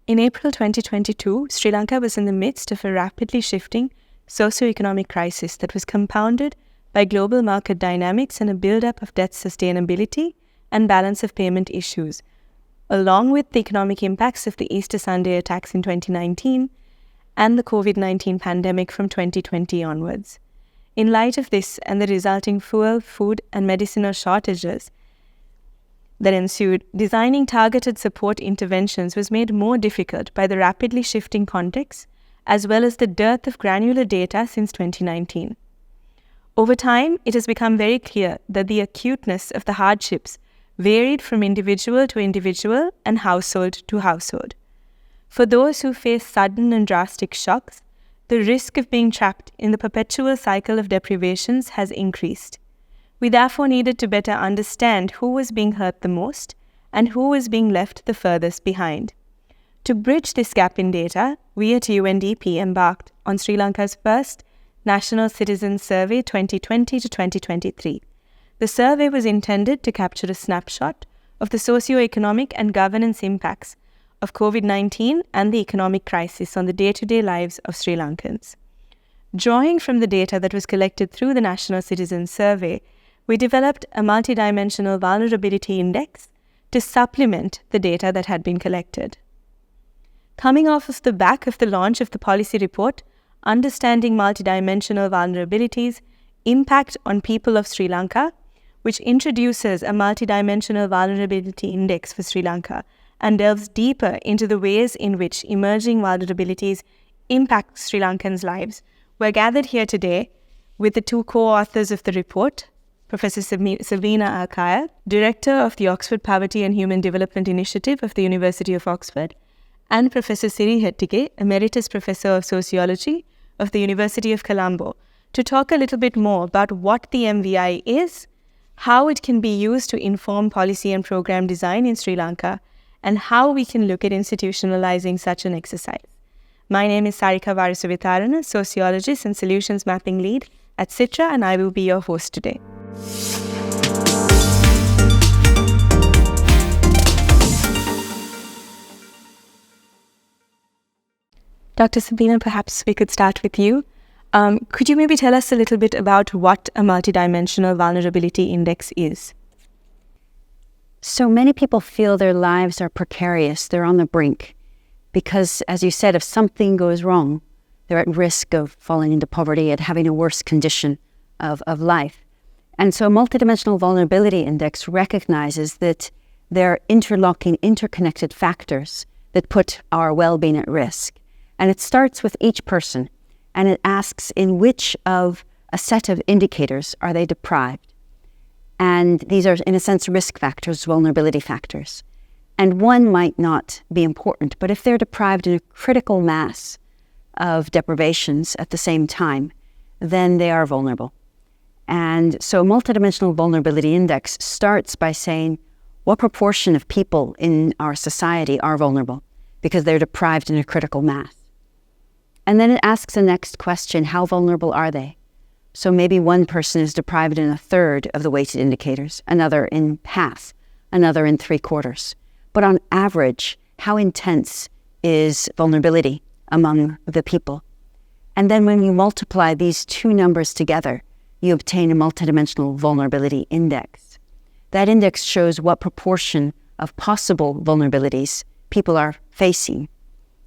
In April 2022, Sri Lanka was in the midst of a rapidly shifting socio-economic crisis that was compounded by global market dynamics and a build-up of debt sustainability and balance of payment issues, along with the economic impacts of the Easter Sunday attacks in 2019 and the COVID-19 pandemic from 2020 onwards. In light of this and the resulting fuel, food, and medicinal shortages that ensued, designing targeted support interventions was made more difficult by the rapidly shifting context as well as the dearth of granular data since 2019. Over time, it has become very clear that the acuteness of the hardships varied from individual to individual and household to household. For those who face sudden and drastic shocks, the risk of being trapped in the perpetual cycle of deprivations has increased. We therefore needed to better understand who was being hurt the most and who was being left the furthest behind. To bridge this gap in data, we at UNDP embarked on Sri Lanka's first National Citizen Survey 2020 to 2023. The survey was intended to capture a snapshot of the socio-economic and governance impacts of COVID-19 and the economic crisis on the day-to-day lives of Sri Lankans. Drawing from the data that was collected through the National Citizen Survey, we developed a Multidimensional Vulnerability Index to supplement the data that had been collected. Coming off of the back of the launch of the policy report, Understanding Multidimensional Vulnerabilities, Impact on People of Sri Lanka, which introduces a Multidimensional Vulnerability Index for Sri Lanka and delves deeper into the ways in which emerging vulnerabilities impact Sri Lankans' lives, we're gathered here today with the two co-authors of the report, Professor Sabina Alkire, Director of the Oxford Poverty and Human Development Initiative of the University of Oxford, and Professor Siri Hettige, Emeritus Professor of Sociology of the University of Colombo, to talk a little bit more about what the MVI is, how it can be used to inform policy and program design in Sri Lanka, and how we can look at institutionalizing such an exercise. My name is Sarika Warusavithana, Sociologist and Solutions Mapping Lead at CITRA, and I will be your host today. Dr. Sabina, perhaps we could start with you. Could you maybe tell us a little bit about what a Multidimensional Vulnerability Index is? So many people feel their lives are precarious, they're on the brink, because, as you said, if something goes wrong, they're at risk of falling into poverty and having a worse condition of life. And so Multidimensional Vulnerability Index recognizes that there are interlocking, interconnected factors that put our well-being at risk. And it starts with each person, and it asks in which of a set of indicators are they deprived. And these are, in a sense, risk factors, vulnerability factors. And one might not be important, but if they're deprived in a critical mass of deprivations at the same time, then they are vulnerable. And so Multidimensional Vulnerability Index starts by saying what proportion of people in our society are vulnerable because they're deprived in a critical mass. And then it asks the next question, how vulnerable are they? So maybe one person is deprived in a third of the weighted indicators, another in half, another in 3/4. But on average, how intense is vulnerability among the people? And then when you multiply these two numbers together, you obtain a Multidimensional Vulnerability Index. That index shows what proportion of possible vulnerabilities people are facing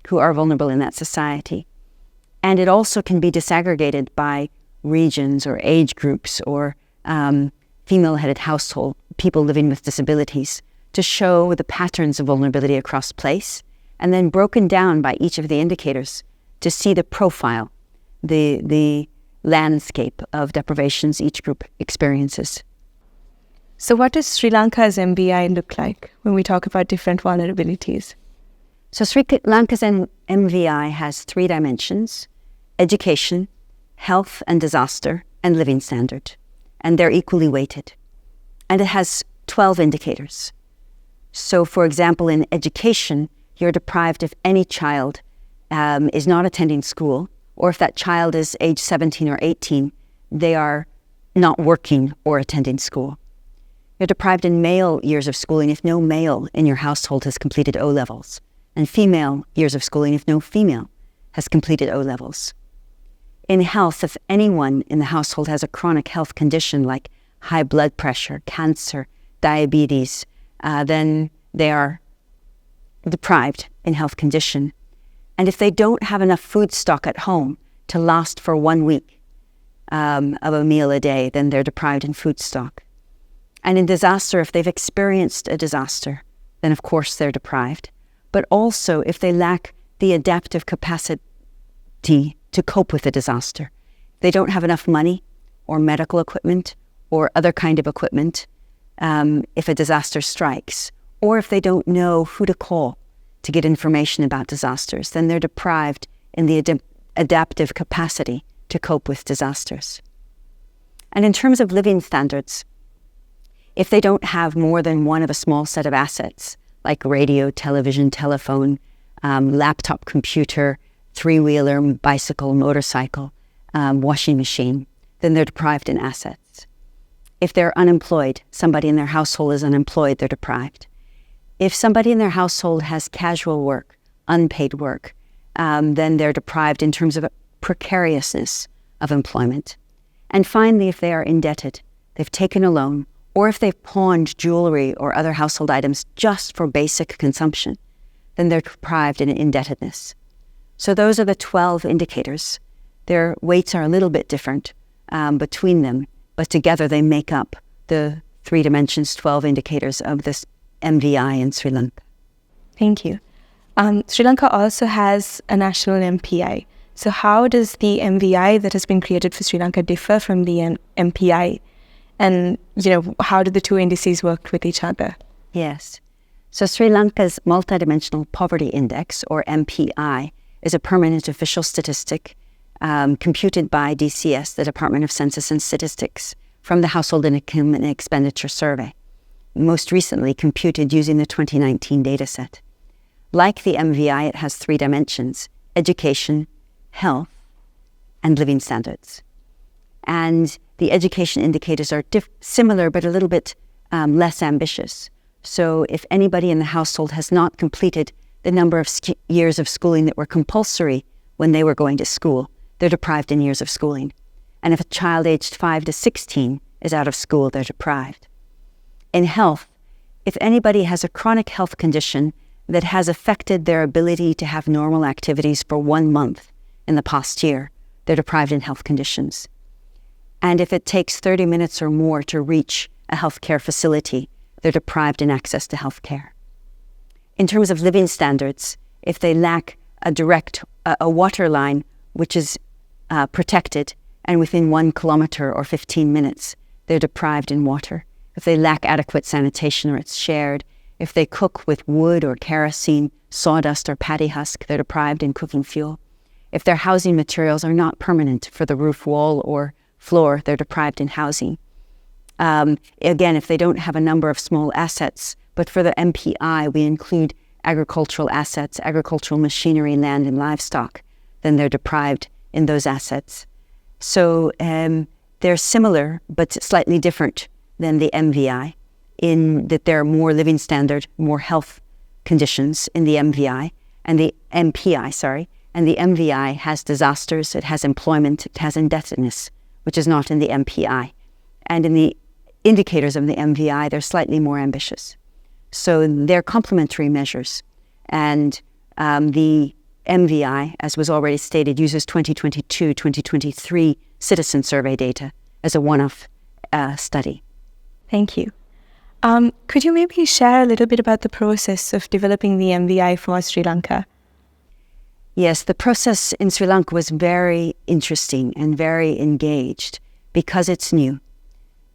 who are vulnerable in that society. And it also can be disaggregated by regions or age groups or female-headed household, people living with disabilities, to show the patterns of vulnerability across place, and then broken down by each of the indicators to see the profile, the landscape of deprivations each group experiences. So what does Sri Lanka's MVI look like when we talk about different vulnerabilities? So Sri Lanka's MVI has 3 dimensions: education, health and disaster, and living standard. And they're equally weighted. And it has 12 indicators. So for example, in education, you're deprived if any child is not attending school, or if that child is age 17 or 18, they are not working or attending school. You're deprived in male years of schooling if no male in your household has completed O-levels. and female years of schooling if no female has completed O-levels. In health, if anyone in the household has a chronic health condition like high blood pressure, cancer, diabetes, then they are deprived in health condition. And if they don't have enough food stock at home to last for 1 week of a meal a day, then they're deprived in food stock. And in disaster, if they've experienced a disaster, then of course they're deprived. But also if they lack the adaptive capacity to cope with a disaster. They don't have enough money or medical equipment or other kind of equipment if a disaster strikes, or if they don't know who to call to get information about disasters, then they're deprived in the adaptive capacity to cope with disasters. And in terms of living standards, if they don't have more than one of a small set of assets, like radio, television, telephone, laptop, computer, three-wheeler, bicycle, motorcycle, washing machine, then they're deprived in assets. If they're unemployed, somebody in their household is unemployed, they're deprived. If somebody in their household has casual work, unpaid work, then they're deprived in terms of precariousness of employment. And finally, if they are indebted, they've taken a loan, or if they've pawned jewelry or other household items just for basic consumption, then they're deprived in indebtedness. So those are the 12 indicators. Their weights are a little bit different between them, but together they make up the 3 dimensions, 12 indicators of this MVI in Sri Lanka. Thank you. Sri Lanka also has a national MPI. So how does the MVI that has been created for Sri Lanka differ from the MPI? And, how do the two indices work with each other? Yes. So Sri Lanka's Multidimensional Poverty Index, or MPI, is a permanent official statistic computed by DCS, the Department of Census and Statistics, from the Household Income and Expenditure Survey, most recently computed using the 2019 dataset. Like the MVI, it has 3 dimensions: education, health, and living standards. And the education indicators are similar, but a little bit less ambitious. So if anybody in the household has not completed the number of years of schooling that were compulsory when they were going to school, they're deprived in years of schooling. And if a child aged 5 to 16 is out of school, they're deprived. In health, if anybody has a chronic health condition that has affected their ability to have normal activities for 1 month in the past year, they're deprived in health conditions. And if it takes 30 minutes or more to reach a healthcare facility, they're deprived in access to healthcare. In terms of living standards, if they lack a water line which is protected and within 1 kilometer or 15 minutes, they're deprived in water. If they lack adequate sanitation or it's shared, if they cook with wood or kerosene, sawdust or paddy husk, they're deprived in cooking fuel. If their housing materials are not permanent for the roof, wall, or floor, they're deprived in housing. Again, if they don't have a number of small assets, but for the MPI, we include agricultural assets, agricultural machinery, land, and livestock, then they're deprived in those assets. So they're similar, but slightly different than the MVI in that there are more living standard, more health conditions in the MVI, and the MPI, and the MVI has disasters, it has employment, it has indebtedness, which is not in the MPI. And in the indicators of the MVI, they're slightly more ambitious. So they're complementary measures. And the MVI, as was already stated, uses 2022-2023 citizen survey data as a one-off study. Thank you. Could you maybe share a little bit about the process of developing the MVI for Sri Lanka? Yes, the process in Sri Lanka was very interesting and very engaged because it's new.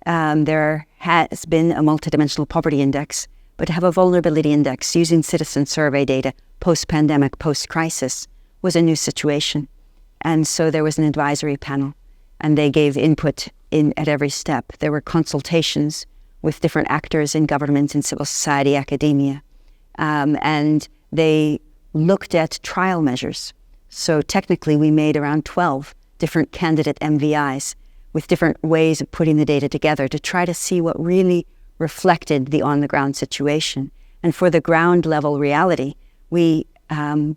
There has been a multidimensional poverty index, but to have a vulnerability index using citizen survey data post-pandemic, post-crisis was a new situation. And so there was an advisory panel, and they gave input at every step. There were consultations with different actors in government and civil society, academia, and they looked at trial measures. So technically we made around 12 different candidate MVIs with different ways of putting the data together to try to see what really reflected the on-the-ground situation. And for the ground level reality, we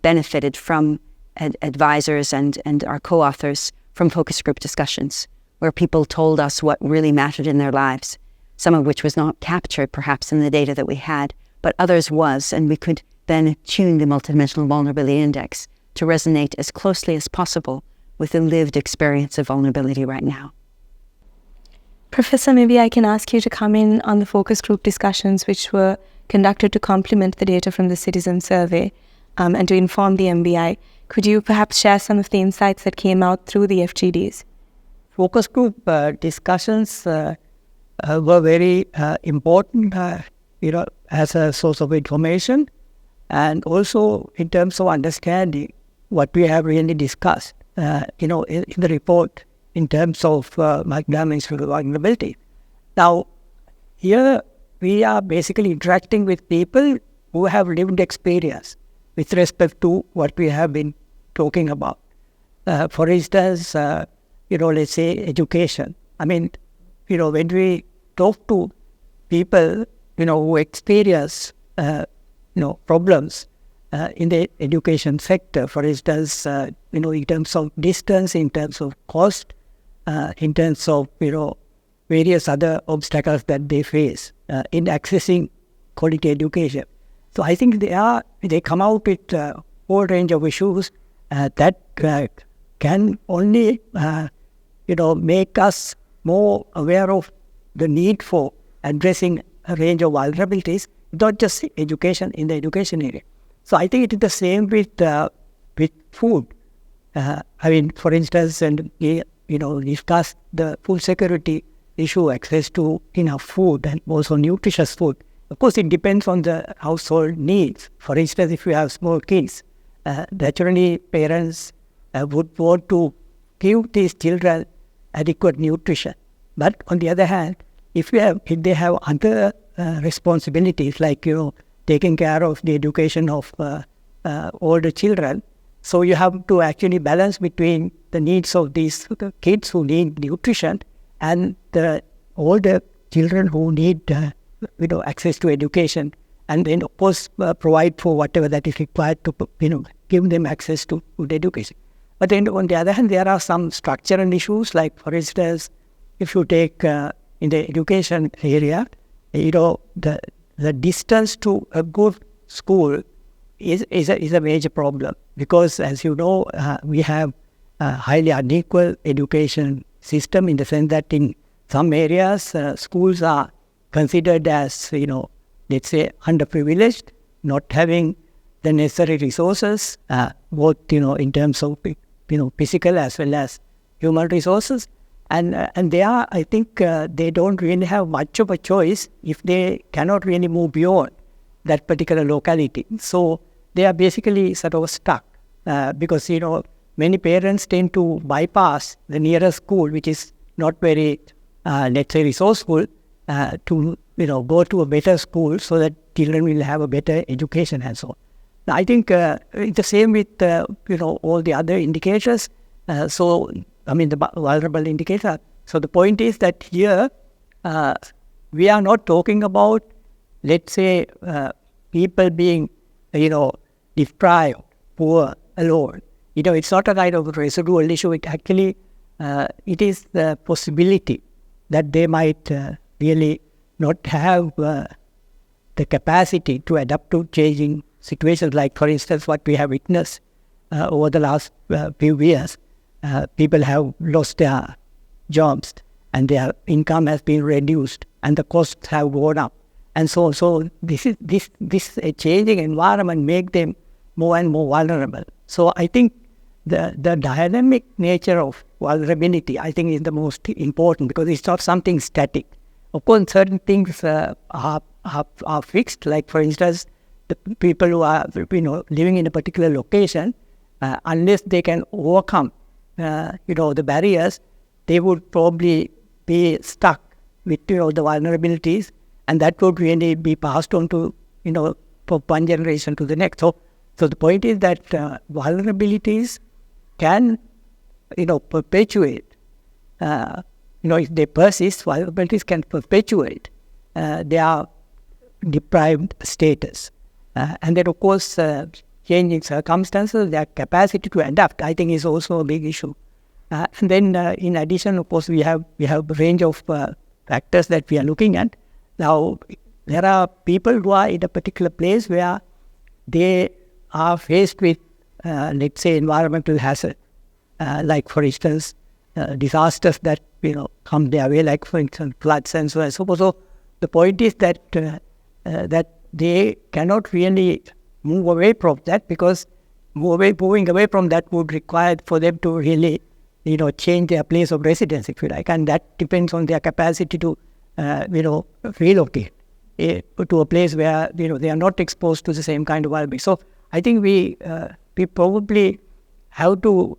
benefited from advisors and our co-authors from focus group discussions, where people told us what really mattered in their lives, some of which was not captured perhaps in the data that we had, but others was, and we could then tune the Multidimensional Vulnerability Index to resonate as closely as possible with the lived experience of vulnerability right now. Professor, maybe I can ask you to come in on the focus group discussions which were conducted to complement the data from the citizen survey and to inform the MBI. Could you perhaps share some of the insights that came out through the FGDs? Focus group discussions were very important, as a source of information, and also in terms of understanding what we have really discussed, in the report in terms of multidimensional vulnerability. Now, here we are basically interacting with people who have lived experience with respect to what we have been talking about. For instance, let's say education. I mean, when we talk to people, who experience, problems in the education sector, for instance, in terms of distance, in terms of cost, in terms of, various other obstacles that they face in accessing quality education. So I think they come out with a whole range of issues that can only, make us more aware of the need for addressing a range of vulnerabilities, not just education in the education area. So I think it is the same with food. For instance, and discuss the food security issue, access to enough food and also nutritious food. Of course, it depends on the household needs. For instance, if you have small kids, naturally parents would want to give these children adequate nutrition. But on the other hand, if they have other responsibilities, like taking care of the education of older children, so you have to actually balance between the needs of these kids who need nutrition and the older children who need access to education, and then of course provide for whatever that is required to give them access to good education. But then on the other hand, there are some structural issues, like for instance, if you take in the education area, the distance to a good school is a major problem, because as you know, we have a highly unequal education system, in the sense that in some areas schools are considered as let's say underprivileged, not having the necessary resources, both in terms of physical as well as human resources, and they are, I think they don't really have much of a choice if they cannot really move beyond that particular locality. So they are basically sort of stuck because many parents tend to bypass the nearest school, which is not very let's say resourceful, to go to a better school so that children will have a better education and so on. Now, I think it's the same with all the other indicators. The vulnerable indicator. So the point is that here we are not talking about, let's say, people being deprived, poor, alone. It's not a kind of residual issue. It actually it is the possibility that they might really not have the capacity to adapt to changing situations, like for instance what we have witnessed over the last few years. People have lost their jobs and their income has been reduced and the costs have gone up, and so this changing environment make them more and more vulnerable. So I think the dynamic nature of vulnerability, I think, is the most important, because it's not something static. Of course, certain things are fixed, like for instance, the people who are living in a particular location, unless they can overcome the barriers, they would probably be stuck with the vulnerabilities, and that would really be passed on to from one generation to the next. So the point is that vulnerabilities can perpetuate. If they persist, vulnerabilities can perpetuate their deprived status. And then, of course, changing circumstances, their capacity to adapt, I think, is also a big issue. And then, in addition, of course, we have a range of factors that we are looking at. Now, there are people who are in a particular place where they are faced with, let's say, environmental hazard, like, for instance, disasters that come their way, like, for instance, floods and so on and so forth. So the point is that that they cannot really move away from that, because moving away from that would require for them to really change their place of residence, if you like, and that depends on their capacity to relocate to a place where they are not exposed to the same kind of well-being. So I think we probably have to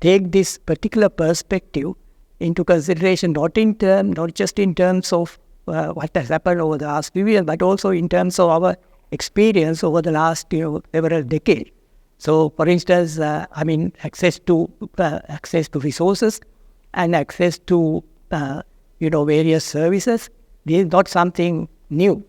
take this particular perspective into consideration, not just in terms of what has happened over the last few years, but also in terms of our experience over the last several decades. So, for instance, access to resources and access to various services. This is not something new.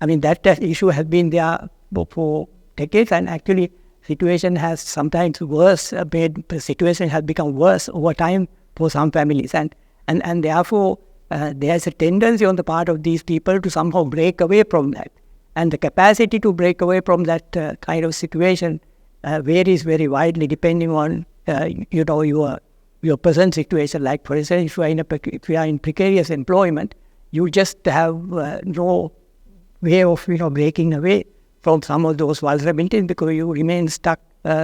I mean, that issue has been there for decades, and actually, situation has sometimes the situation has become worse over time for some families, and therefore there's a tendency on the part of these people to somehow break away from that, and the capacity to break away from that kind of situation varies very widely depending on your present situation. Like, for instance, if you are in precarious employment, you just have no way of breaking away from some of those vulnerabilities, because you remain stuck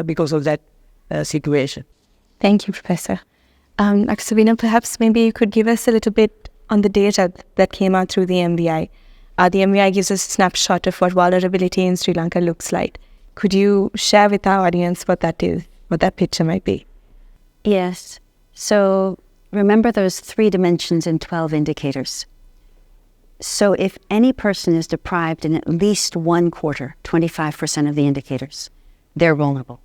because of that situation. Thank you, Professor. Dr. Sabina, perhaps maybe you could give us a little bit on the data that came out through the MVI. The MVI gives us a snapshot of what vulnerability in Sri Lanka looks like. Could you share with our audience what that is, what that picture might be? Yes. So remember those 3 dimensions and 12 indicators. So if any person is deprived in at least one quarter, 25% of the indicators, they're vulnerable.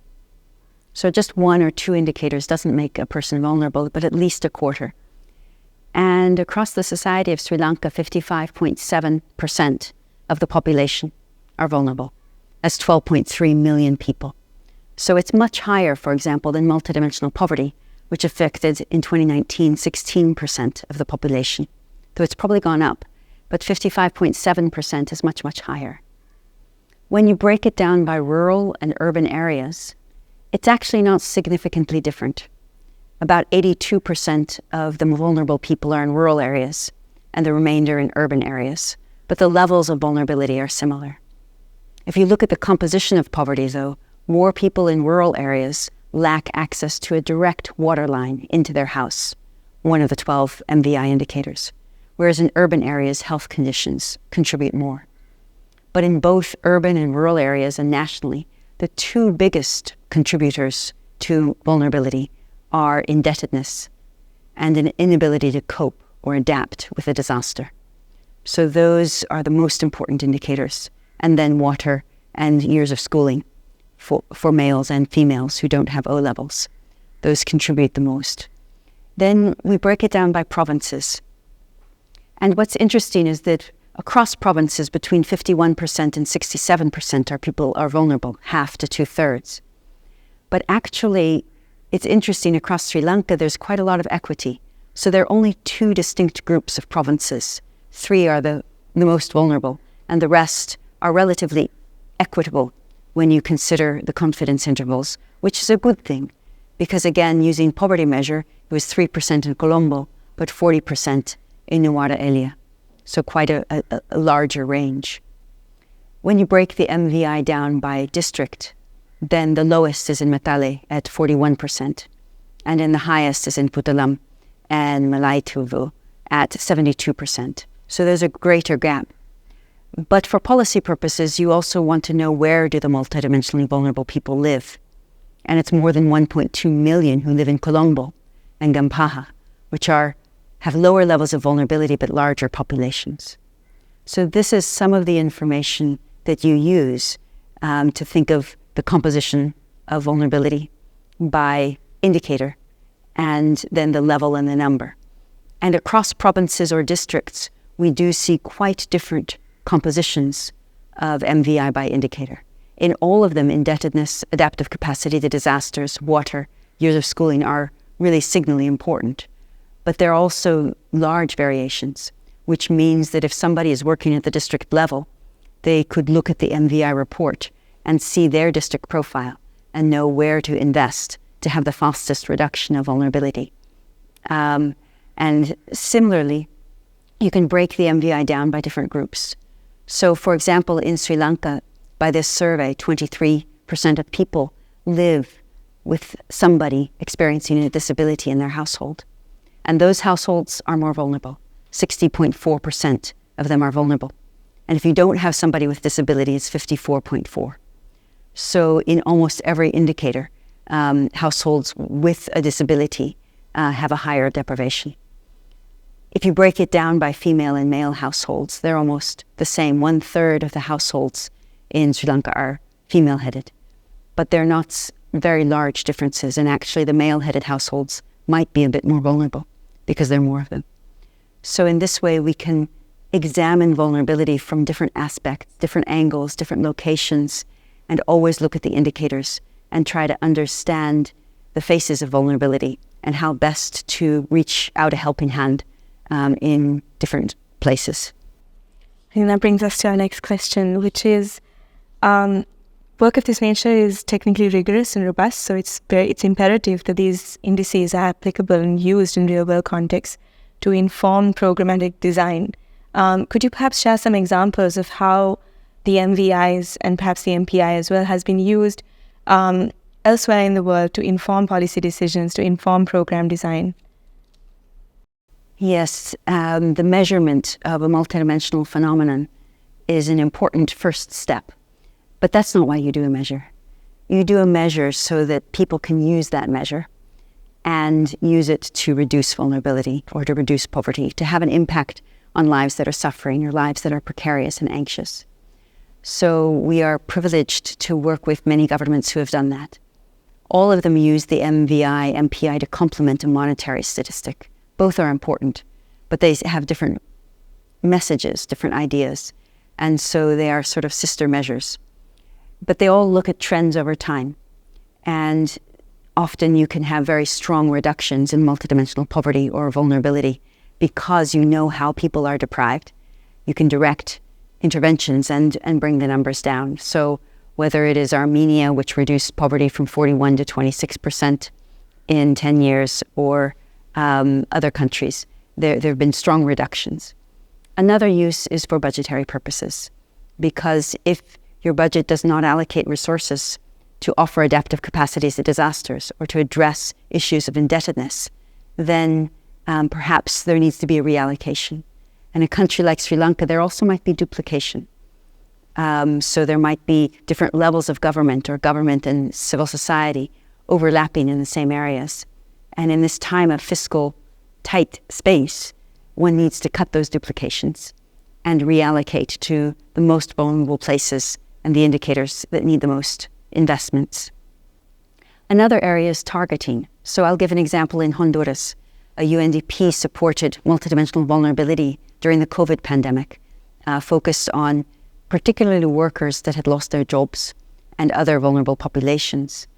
So just 1 or 2 indicators doesn't make a person vulnerable, but at least a quarter. And across the society of Sri Lanka, 55.7% of the population are vulnerable. That's 12.3 million people. So it's much higher, for example, than multidimensional poverty, which affected in 2019 16% of the population. So it's probably gone up, but 55.7% is much, much higher. When you break it down by rural and urban areas, it's actually not significantly different. About 82% of the vulnerable people are in rural areas, and the remainder in urban areas, but the levels of vulnerability are similar. If you look at the composition of poverty, though, more people in rural areas lack access to a direct water line into their house, one of the 12 MVI indicators, whereas in urban areas, health conditions contribute more. But in both urban and rural areas and nationally, the 2 biggest contributors to vulnerability are indebtedness and an inability to cope or adapt with a disaster. So those are the most important indicators. And then water and years of schooling for males and females who don't have O-levels. Those contribute the most. Then we break it down by provinces. And what's interesting is that across provinces, between 51% and 67% people are vulnerable, half to 2/3. But actually, it's interesting, across Sri Lanka, there's quite a lot of equity. So there are only 2 distinct groups of provinces. 3 are the most vulnerable, and the rest are relatively equitable when you consider the confidence intervals, which is a good thing, because again, using poverty measure, it was 3% in Colombo, but 40% in Nuwara Elia. So quite a larger range. When you break the MVI down by district, then the lowest is in Matale at 41%, and then the highest is in Puttalam and Malaituvu at 72%. So there's a greater gap. But for policy purposes, you also want to know, where do the multidimensionally vulnerable people live? And it's more than 1.2 million who live in Colombo and Gampaha, which have lower levels of vulnerability but larger populations. So this is some of the information that you use to think of the composition of vulnerability by indicator, and then the level and the number. And across provinces or districts, we do see quite different compositions of MVI by indicator. In all of them, indebtedness, adaptive capacity to disasters, water, years of schooling are really signally important. But there are also large variations, which means that if somebody is working at the district level, they could look at the MVI report and see their district profile and know where to invest to have the fastest reduction of vulnerability. And similarly, you can break the MVI down by different groups. So, for example, in Sri Lanka, by this survey, 23% of people live with somebody experiencing a disability in their household. And those households are more vulnerable. 60.4% of them are vulnerable. And if you don't have somebody with disability, it's 54.4%. So in almost every indicator, households with a disability have a higher deprivation. If you break it down by female and male households, they're almost the same. 1/3 of the households in Sri Lanka are female-headed. But they're not very large differences, and actually the male-headed households might be a bit more vulnerable because there are more of them. So in this way, we can examine vulnerability from different aspects, different angles, different locations, and always look at the indicators and try to understand the faces of vulnerability and how best to reach out a helping hand in different places. And that brings us to our next question, which is, work of this nature is technically rigorous and robust, so it's imperative that these indices are applicable and used in real-world contexts to inform programmatic design. Could you perhaps share some examples of how the MVIs and perhaps the MPI as well has been used elsewhere in the world to inform policy decisions, to inform program design? Yes, the measurement of a multidimensional phenomenon is an important first step. But that's not why you do a measure. You do a measure so that people can use that measure and use it to reduce vulnerability or to reduce poverty, to have an impact on lives that are suffering or lives that are precarious and anxious. So we are privileged to work with many governments who have done that. All of them use the MVI, MPI to complement a monetary statistic. Both are important, but they have different messages, different ideas. And so they are sort of sister measures. But they all look at trends over time. And often you can have very strong reductions in multidimensional poverty or vulnerability because you know how people are deprived. You can direct interventions and bring the numbers down. So whether it is Armenia, which reduced poverty from 41 to 26% in 10 years, or other countries, there have been strong reductions. Another use is for budgetary purposes, because if your budget does not allocate resources to offer adaptive capacities to disasters or to address issues of indebtedness, then perhaps there needs to be a reallocation. In a country like Sri Lanka, there also might be duplication. So there might be different levels of government or government and civil society overlapping in the same areas. And in this time of fiscal tight space, one needs to cut those duplications and reallocate to the most vulnerable places and the indicators that need the most investments. Another area is targeting. So I'll give an example in Honduras. A UNDP supported multidimensional vulnerability during the COVID pandemic, focused on particularly workers that had lost their jobs and other vulnerable populations.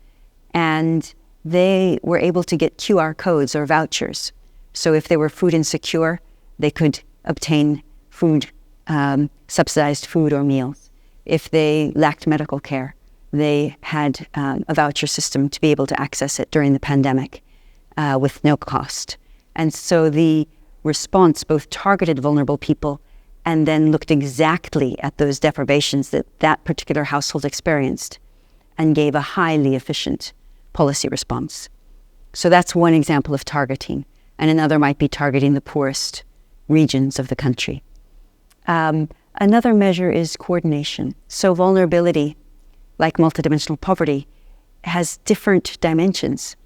And they were able to get QR codes or vouchers. So if they were food insecure, they could obtain food, subsidized food or meals. If they lacked medical care, they had a voucher system to be able to access it during the pandemic with no cost. And so the response both targeted vulnerable people and then looked exactly at those deprivations that that particular household experienced and gave a highly efficient policy response. So that's one example of targeting. And another might be targeting the poorest regions of the country. Another measure is coordination. So vulnerability, like multidimensional poverty, has different dimensions.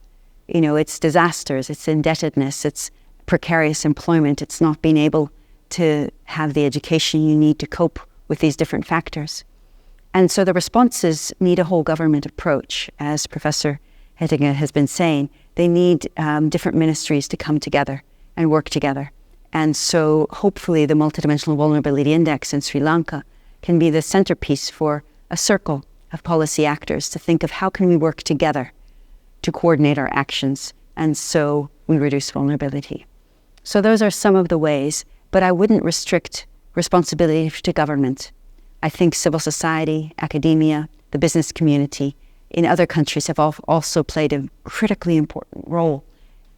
You know, it's disasters, it's indebtedness, it's precarious employment, it's not being able to have the education you need to cope with these different factors. And so the responses need a whole government approach. As Professor Hettige has been saying, they need different ministries to come together and work together. And so hopefully the Multidimensional Vulnerability Index in Sri Lanka can be the centerpiece for a circle of policy actors to think of how can we work together to coordinate our actions, and so we reduce vulnerability. So those are some of the ways, but I wouldn't restrict responsibility to government. I think civil society, academia, the business community in other countries have also played a critically important role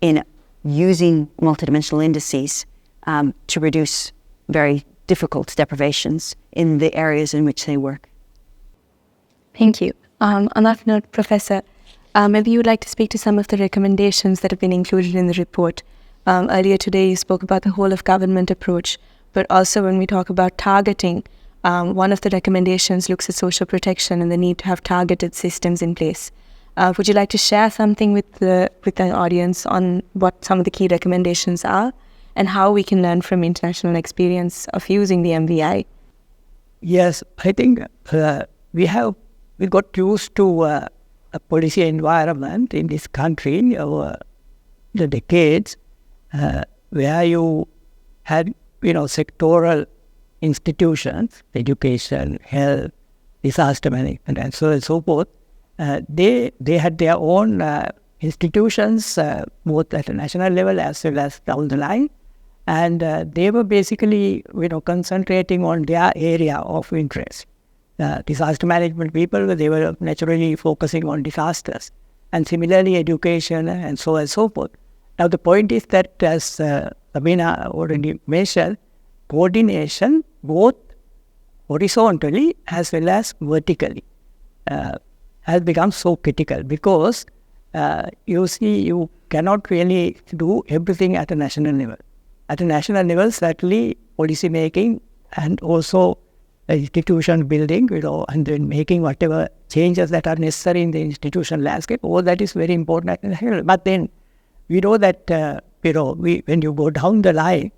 in using multidimensional indices to reduce very difficult deprivations in the areas in which they work. Thank you. On that note, Professor, maybe you would like to speak to some of the recommendations that have been included in the report. Earlier today, you spoke about the whole of government approach, but also when we talk about targeting, one of the recommendations looks at social protection and the need to have targeted systems in place. Would you like to share something with the audience on what some of the key recommendations are and how we can learn from international experience of using the MVI? Yes, I think we got used to a policy environment in this country over the decades where you had sectoral institutions, education, health, disaster management, and so on and so forth. They had their own institutions, both at a national level as well as down the line, and they were basically concentrating on their area of interest. Disaster management people, they were naturally focusing on disasters, and similarly education and so on and so forth. Now the point is that, as Sabina already mentioned, coordination both horizontally as well as vertically has become so critical, because you cannot really do everything at a national level. At a national level, certainly policy making and also institution building, and then making whatever changes that are necessary in the institutional landscape, all that is very important at the national level. But then we know that when you go down the line,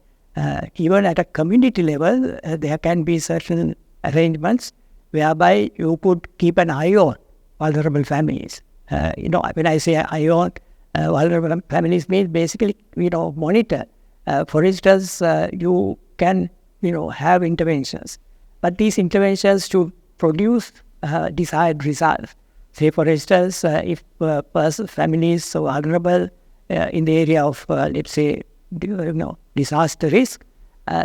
even at a community level, there can be certain arrangements whereby you could keep an eye on vulnerable families. When I say eye on vulnerable families, means basically monitor. For instance, you can have interventions, but these interventions should produce desired results. Say, for instance, if family is so vulnerable in the area of, let's say, disaster risk,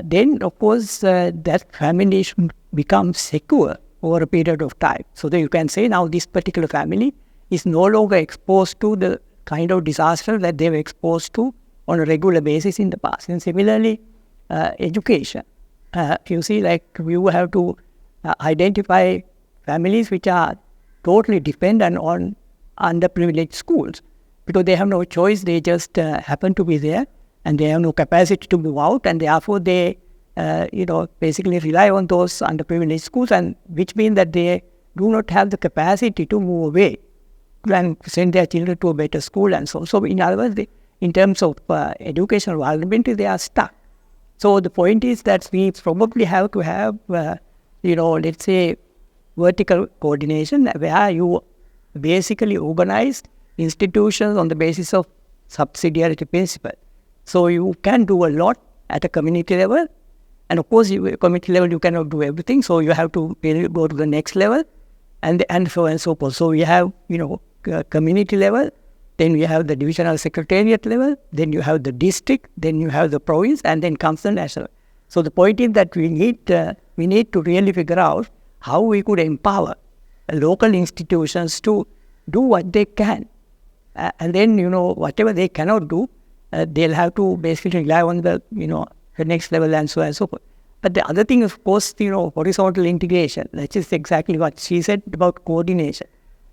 then of course that family should become secure over a period of time. So that you can say now this particular family is no longer exposed to the kind of disaster that they were exposed to on a regular basis in the past. And similarly, education. You see, like you have to identify families which are totally dependent on underprivileged schools, because they have no choice, they just happen to be there, and they have no capacity to move out, and therefore they, basically rely on those underprivileged schools, and which means that they do not have the capacity to move away and send their children to a better school and so on. So in other words, in terms of educational vulnerability, they are stuck. So the point is that we probably have to have, let's say, vertical coordination, where you basically organize institutions on the basis of subsidiarity principle. So you can do a lot at a community level, and of course, community level you cannot do everything. So you have to really go to the next level, and so on and so forth. So we have community level, then you have the divisional secretariat level, then you have the district, then you have the province, and then comes the national. So the point is that we need to really figure out how we could empower local institutions to do what they can, and then whatever they cannot do, they'll have to basically rely on the next level and so on and so forth. But the other thing, of course, horizontal integration. That is exactly what she said about coordination.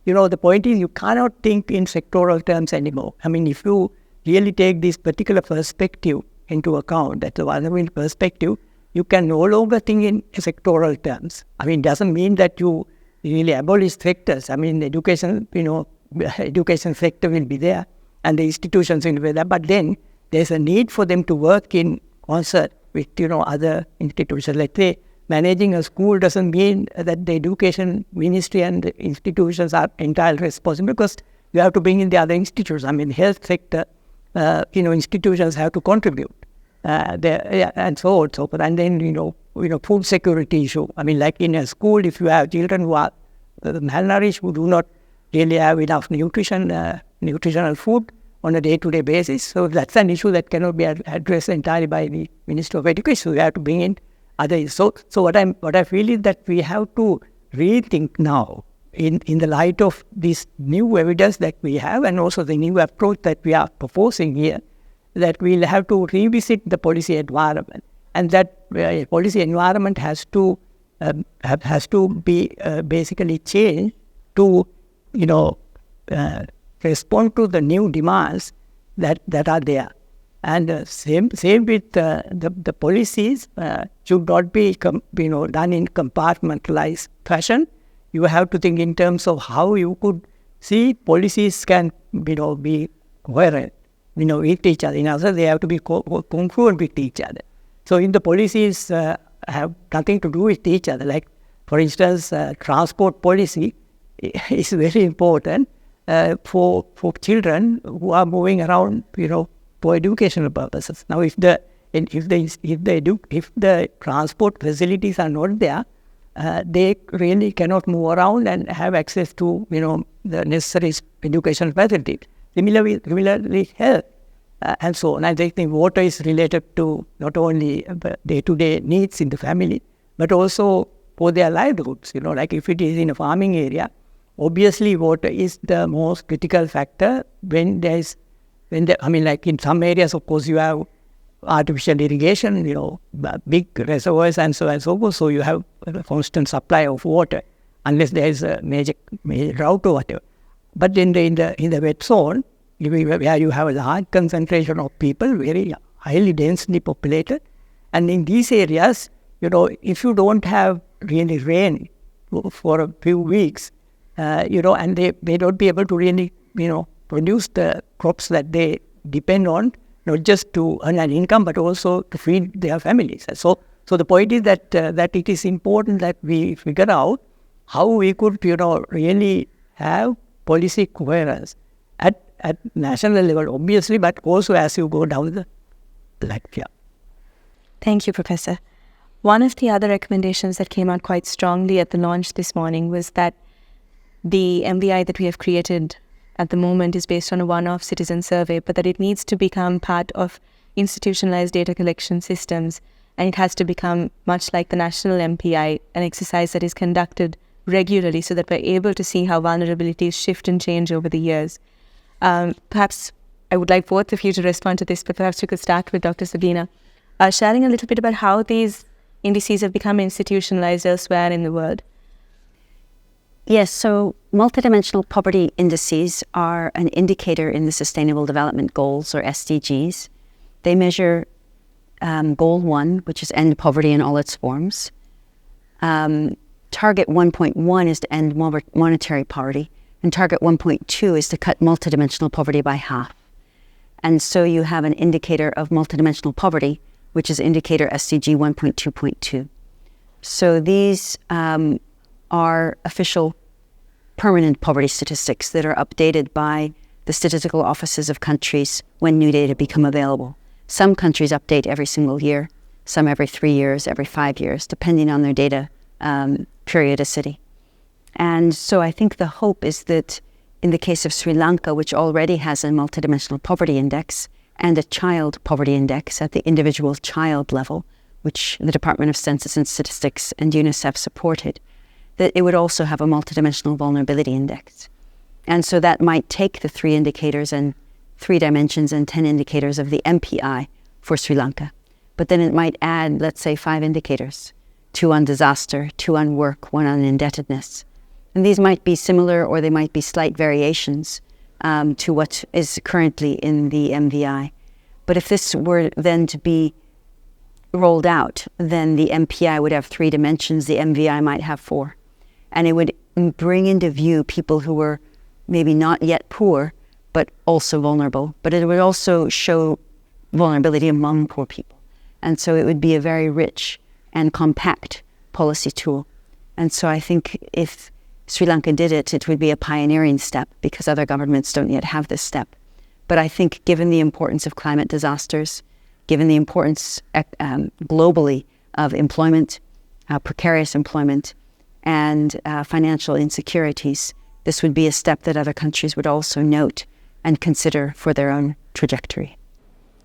The point is you cannot think in sectoral terms anymore. I mean, if you really take this particular perspective into account, that's a vulnerable perspective, you can no longer think in sectoral terms. I mean, it doesn't mean that you really abolish sectors. I mean, education sector will be there and the institutions will be there, but then there's a need for them to work in concert with, other institutions. Let's say, managing a school doesn't mean that the education ministry and the institutions are entirely responsible, because you have to bring in the other institutions. I mean, health sector, institutions have to contribute, and so on, so forth. And then, food security issue. I mean, like in a school, if you have children who are malnourished, who do not really have enough nutritional food on a day-to-day basis. So that's an issue that cannot be addressed entirely by the Minister of Education. So we have to bring in other. So what I feel is that we have to rethink now in the light of this new evidence that we have, and also the new approach that we are proposing here, that we'll have to revisit the policy environment, and that policy environment has to be basically changed to respond to the new demands that are there. And same with the policies should not be done in compartmentalized fashion. You have to think in terms of how you could see policies can be coherent with each other. In other words, they have to be congruent with each other. So in the policies have nothing to do with each other. Like, for instance, transport policy is very important for children who are moving around, for educational purposes. Now, if the transport facilities are not there, they really cannot move around and have access to the necessary educational facilities. Similarly, health and so on. I think water is related to not only day-to-day needs in the family, but also for their livelihoods. Like if it is in a farming area, obviously water is the most critical factor like in some areas, of course, you have artificial irrigation, big reservoirs and so on and so forth. So you have a constant supply of water, unless there is a major drought or whatever. But in the wet zone, where you have a large concentration of people, very highly densely populated, and in these areas, if you don't have really rain for a few weeks, and they don't be able to really, produce the crops that they depend on, not just to earn an income, but also to feed their families. So the point is that it is important that we figure out how we could, really have policy coherence at national level, obviously, but also as you go down the line. Yeah. Thank you, Professor. One of the other recommendations that came out quite strongly at the launch this morning was that the MVI that we have created at the moment is based on a one-off citizen survey, but that it needs to become part of institutionalized data collection systems, and it has to become much like the national MPI, an exercise that is conducted regularly so that we're able to see how vulnerabilities shift and change over the years. Perhaps I would like both of you to respond to this, but perhaps we could start with Dr. Sabina, sharing a little bit about how these indices have become institutionalized elsewhere in the world. Yes, so multidimensional poverty indices are an indicator in the Sustainable Development Goals, or SDGs. They measure Goal 1, which is end poverty in all its forms. Target 1.1 is to end monetary poverty, and target 1.2 is to cut multidimensional poverty by half. And so you have an indicator of multidimensional poverty, which is indicator SDG 1.2.2. So these are official permanent poverty statistics that are updated by the statistical offices of countries when new data become available. Some countries update every single year, some every 3 years, every 5 years, depending on their data periodicity. And so I think the hope is that in the case of Sri Lanka, which already has a multidimensional poverty index and a child poverty index at the individual child level, which the Department of Census and Statistics and UNICEF supported, that it would also have a multidimensional vulnerability index. And so that might take the 3 indicators and 3 dimensions and 10 indicators of the MPI for Sri Lanka. But then it might add, let's say, 5 indicators, 2 on disaster, 2 on work, 1 on indebtedness. And these might be similar, or they might be slight variations to what is currently in the MVI. But if this were then to be rolled out, then the MPI would have 3 dimensions, the MVI might have 4. And it would bring into view people who were maybe not yet poor, but also vulnerable. But it would also show vulnerability among poor people. And so it would be a very rich and compact policy tool. And so I think if Sri Lanka did it, it would be a pioneering step, because other governments don't yet have this step. But I think given the importance of climate disasters, given the importance globally of employment, precarious employment, and financial insecurities, this would be a step that other countries would also note and consider for their own trajectory.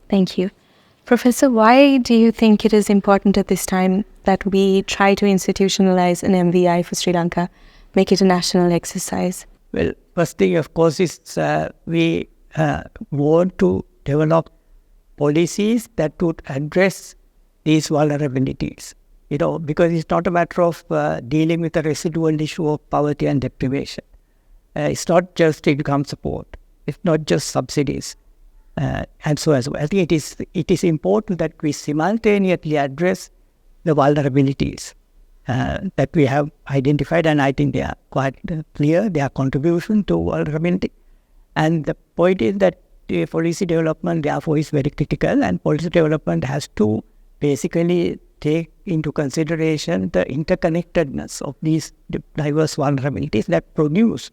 Thank you. Professor, why do you think it is important at this time that we try to institutionalize an MVI for Sri Lanka, make it a national exercise? Well, first thing, of course, is we want to develop policies that would address these vulnerabilities. Because it's not a matter of dealing with the residual issue of poverty and deprivation. It's not just income support. It's not just subsidies, and so as well. I think it is important that we simultaneously address the vulnerabilities that we have identified, and I think they are quite clear, their contribution to vulnerability. And the point is that policy development, therefore, is very critical, and policy development has to basically take into consideration the interconnectedness of these diverse vulnerabilities that produce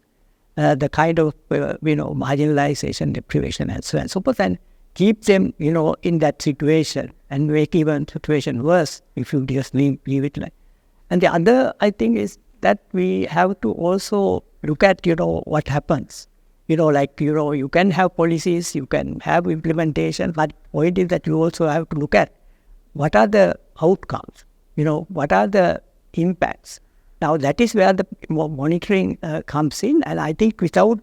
the kind of marginalization, deprivation, and so on and so forth, and keep them in that situation and make even situation worse if you just leave it like. And the other, I think, is that we have to also look at what happens. You can have policies, you can have implementation, but the point is that you also have to look at what are the outcomes, what are the impacts. Now, that is where the monitoring comes in, and I think without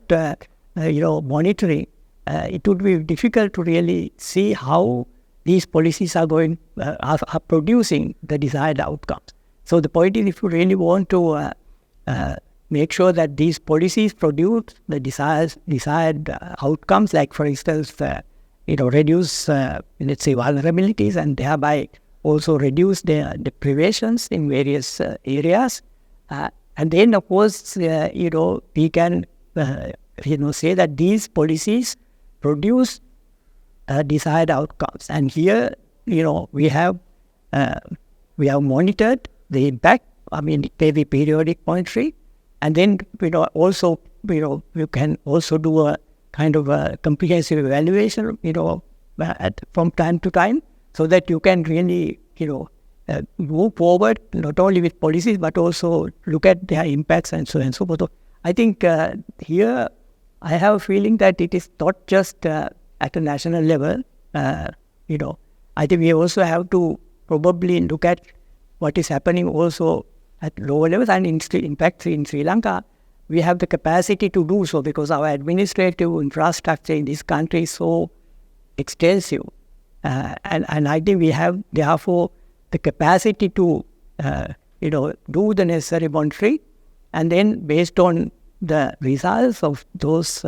monitoring, it would be difficult to really see how these policies are producing the desired outcomes. So the point is, if you really want to make sure that these policies produce the desired outcomes, like for instance, reduce, let's say, vulnerabilities, and thereby also reduce the deprivations in various areas. And then, of course, we can, say that these policies produce desired outcomes. And here, we have monitored the impact. I mean, it may be periodic monitoring, and then also you can also do a kind of a comprehensive evaluation from time to time, so that you can really move forward not only with policies but also look at their impacts and so on and so forth. So I think here I have a feeling that it is not just at a national level. I think we also have to probably look at what is happening also at lower levels, and in fact in Sri Lanka we have the capacity to do so, because our administrative infrastructure in this country is so extensive, and I think we have therefore the capacity to do the necessary monitoring, and then based on the results of those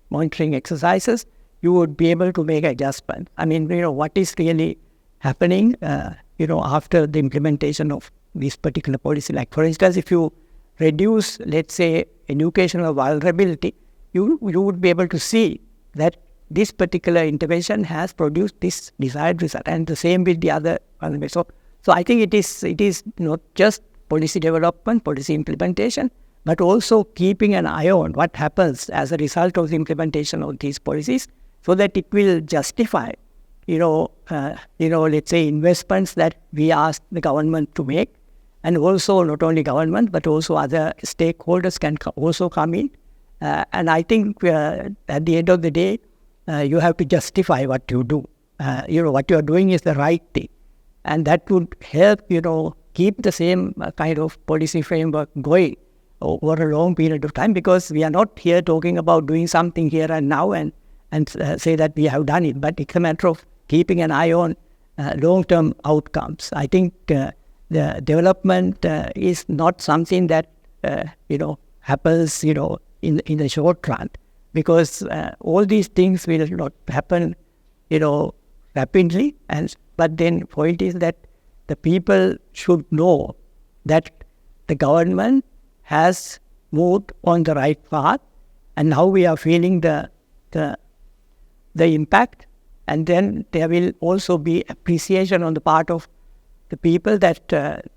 monitoring exercises, you would be able to make adjustment. I mean, what is really happening, after the implementation of this particular policy. Like, for instance, if you reduce, let's say, educational vulnerability, you would be able to see that this particular intervention has produced this desired result, and the same with the other. So I think it is not just policy development, policy implementation, but also keeping an eye on what happens as a result of the implementation of these policies, so that it will justify, let's say, investments that we ask the government to make, and also not only government but also other stakeholders can also come in. And I think at the end of the day, you have to justify what you do. What you are doing is the right thing, and that would help keep the same kind of policy framework going over a long period of time, because we are not here talking about doing something here and now and say that we have done it, but it's a matter of keeping an eye on long-term outcomes. I think the development is not something that happens in the short run, because all these things will not happen rapidly, but then point is that the people should know that the government has moved on the right path, and now we are feeling the impact, and then there will also be appreciation on the part of the people that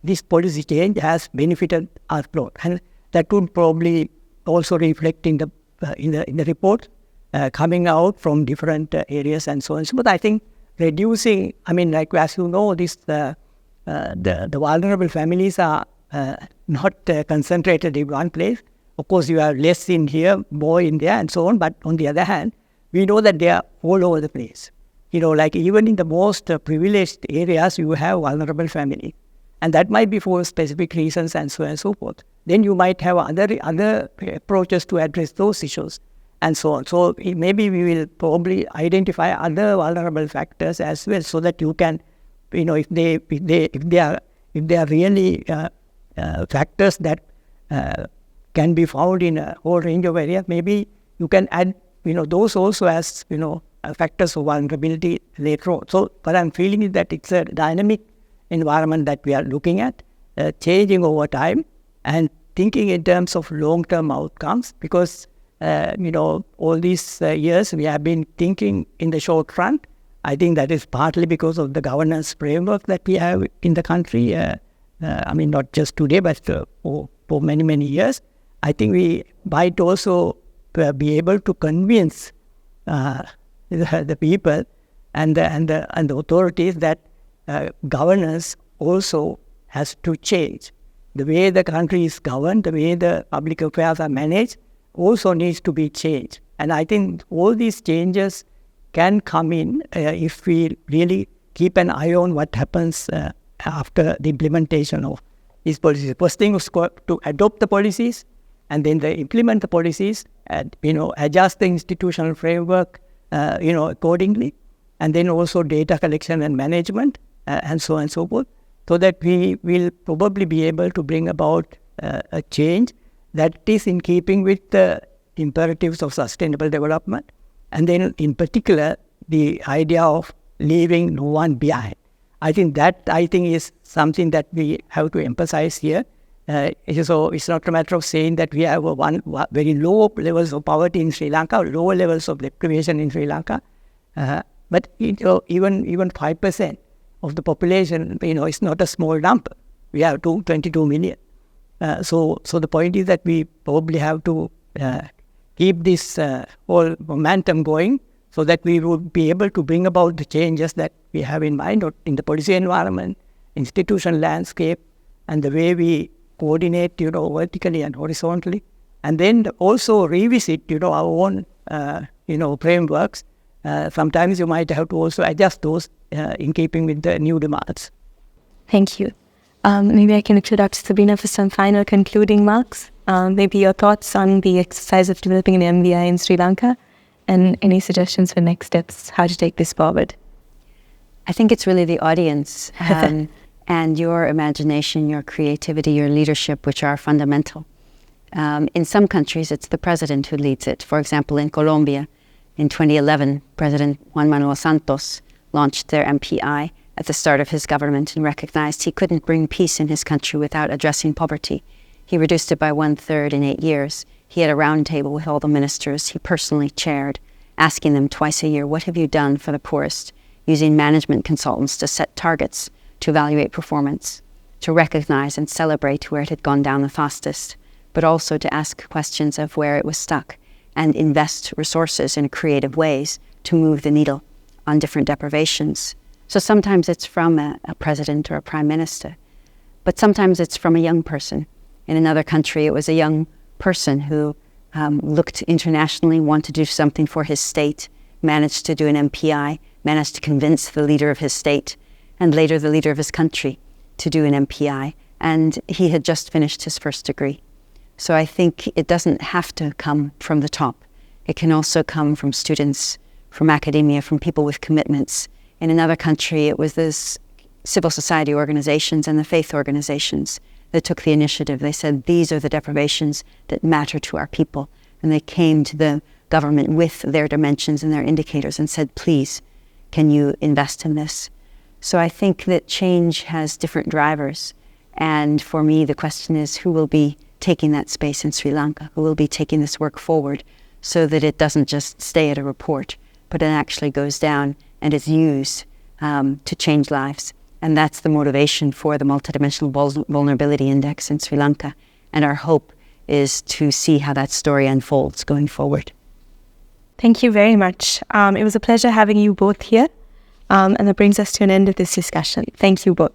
this policy change has benefited us both, and that would probably also reflect in the report coming out from different areas and so on. But I think reducing, I mean, like as you know, this the vulnerable families are not concentrated in one place. Of course, you have less in here, more in there, and so on. But on the other hand, we know that they are all over the place. Like even in the most privileged areas, you have vulnerable family. And that might be for specific reasons and so on and so forth. Then you might have other approaches to address those issues and so on. So maybe we will probably identify other vulnerable factors as well, so that you can, if they are really factors that can be found in a whole range of areas, maybe you can add those also as factors for vulnerability later on. So what I'm feeling is that it's a dynamic environment that we are looking at, changing over time, and thinking in terms of long-term outcomes, because all these years we have been thinking in the short run. I think that is partly because of the governance framework that we have in the country. Not just today, but for many, many years. I think we might also be able to convince the people and the authorities that governance also has to change. The way the country is governed, the way the public affairs are managed, also needs to be changed. And I think all these changes can come in if we really keep an eye on what happens after the implementation of these policies. First thing is to adopt the policies, and then they implement the policies, and adjust the institutional framework accordingly, and then also data collection and management, and so on and so forth, so that we will probably be able to bring about a change that is in keeping with the imperatives of sustainable development, and then in particular the idea of leaving no one behind. I think is something that we have to emphasize here. So it's not a matter of saying that we have very low levels of poverty in Sri Lanka, lower levels of deprivation in Sri Lanka, but even 5% of the population, is not a small number. We have 22 million. So the point is that we probably have to keep this whole momentum going, so that we would be able to bring about the changes that we have in mind in the policy environment, institutional landscape, and the way we coordinate, vertically and horizontally, and then also revisit, our own, frameworks. Sometimes you might have to also adjust those in keeping with the new demands. Thank you. Maybe I can introduce Sabina for some final concluding remarks. Maybe your thoughts on the exercise of developing an MVI in Sri Lanka, and any suggestions for next steps, how to take this forward. I think it's really the audience and your imagination, your creativity, your leadership, which are fundamental. In some countries, it's the president who leads it. For example, in Colombia, in 2011, President Juan Manuel Santos launched their MPI at the start of his government and recognized he couldn't bring peace in his country without addressing poverty. He reduced it by 1/3 in 8 years. He had a round table with all the ministers he personally chaired, asking them twice a year, what have you done for the poorest? Using management consultants to set targets, to evaluate performance, to recognize and celebrate where it had gone down the fastest, but also to ask questions of where it was stuck and invest resources in creative ways to move the needle on different deprivations. So sometimes it's from a president or a prime minister, but sometimes it's from a young person. In another country, it was a young person who looked internationally, wanted to do something for his state, managed to do an MPI, managed to convince the leader of his state, and later the leader of his country, to do an MPI. And he had just finished his first degree. So I think it doesn't have to come from the top. It can also come from students, from academia, from people with commitments. In another country, it was this civil society organizations and the faith organizations that took the initiative. They said, these are the deprivations that matter to our people. And they came to the government with their dimensions and their indicators and said, please, can you invest in this? So I think that change has different drivers. And for me, the question is, who will be taking that space in Sri Lanka? Who will be taking this work forward so that it doesn't just stay at a report, but it actually goes down and is used to change lives? And that's the motivation for the Multidimensional Vulnerability Index in Sri Lanka. And our hope is to see how that story unfolds going forward. Thank you very much. It was a pleasure having you both here. And that brings us to an end of this discussion. Thank you both.